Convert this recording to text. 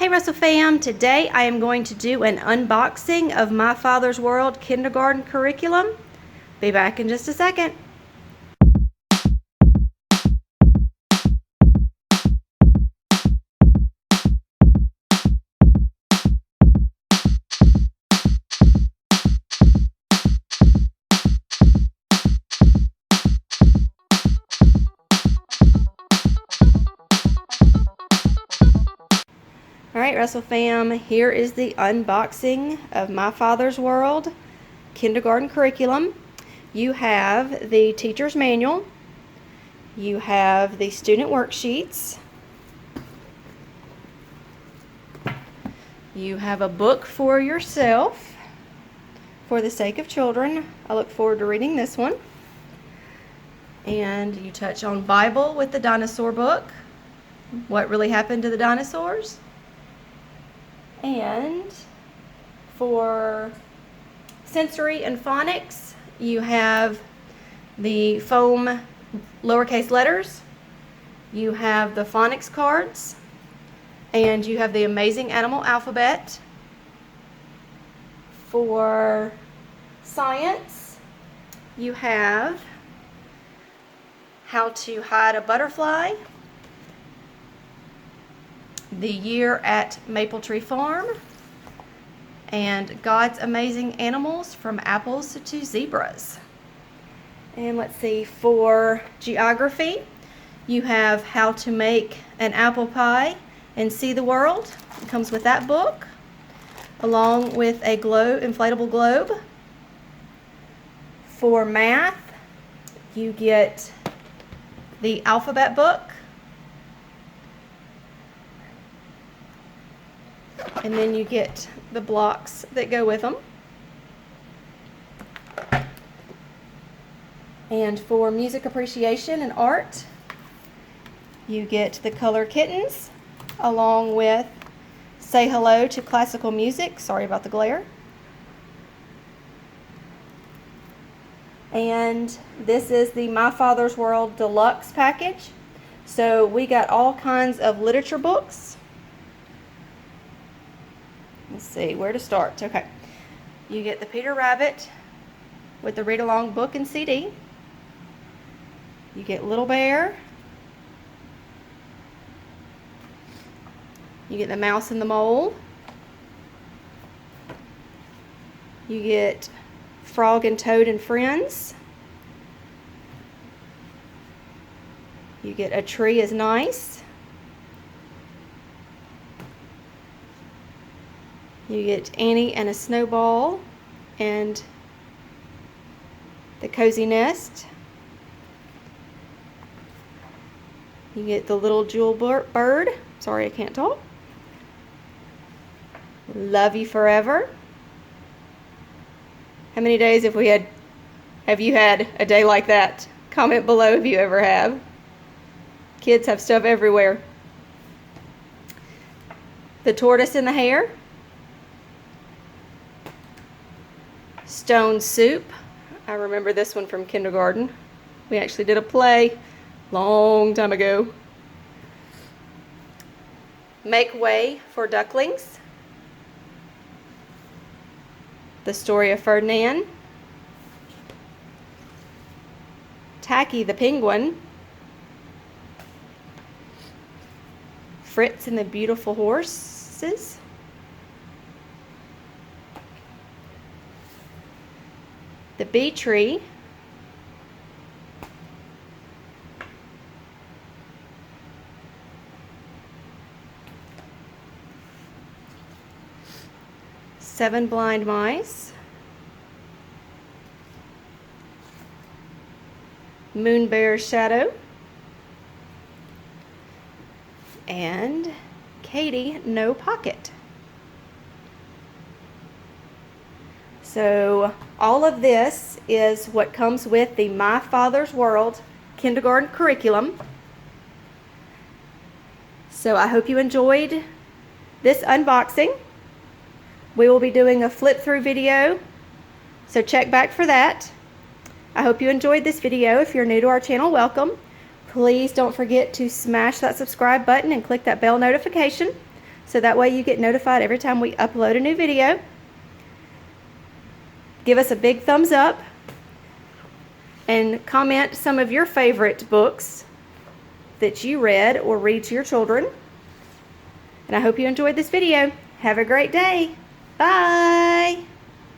Hey Russell fam, today I am going to do an unboxing of My Father's World kindergarten curriculum. Be back in just a second. Alright Russell fam, here is the unboxing of My Father's World kindergarten curriculum. You have the teacher's manual, you have the student worksheets, you have a book for yourself, For the Sake of Children. I look forward to reading this one. And you touch on Bible with the dinosaur book, what really happened to the dinosaurs. And for sensory and phonics, you have the foam lowercase letters, you have the phonics cards, and you have the amazing animal alphabet. For science, you have how to hide a butterfly, the year at Maple Tree Farm, and God's amazing animals from apples to zebras. And let's see, for geography, you have how to make an apple pie and see the world. It comes with that book, along with a inflatable globe. For math, you get the alphabet book, and then you get the blocks that go with them. And for music appreciation and art, you get the color kittens, along with Say Hello to Classical Music. Sorry about the glare. And this is the My Father's World Deluxe package. So we got all kinds of literature books. Let's see where to start. Okay, you get the Peter Rabbit with the read-along book and CD. You get Little Bear. You get the Mouse and the Mole. You get Frog and Toad and Friends. You get A Tree is Nice. You get Annie and a Snowball and The Cozy Nest. You get The Little Jewel Bird. Sorry, I can't talk. Love You Forever. How many days have you had a day like that? Comment below if you ever have. Kids have stuff everywhere. The Tortoise and the Hare. Stone Soup. I remember this one from kindergarten. We actually did a play long time ago. Make Way for Ducklings. The Story of Ferdinand. Tacky the Penguin. Fritz and the Beautiful Horses. The Bee Tree. Seven Blind Mice. Moon Bear's Shadow. And Katie No Pocket. So all of this is what comes with the My Father's World kindergarten curriculum. So I hope you enjoyed this unboxing. We will be doing a flip through video, so check back for that. I hope you enjoyed this video. If you're new to our channel, welcome. Please don't forget to smash that subscribe button and click that bell notification so that way you get notified every time we upload a new video. Give us a big thumbs up and comment some of your favorite books that you read or read to your children. And I hope you enjoyed this video. Have a great day. Bye.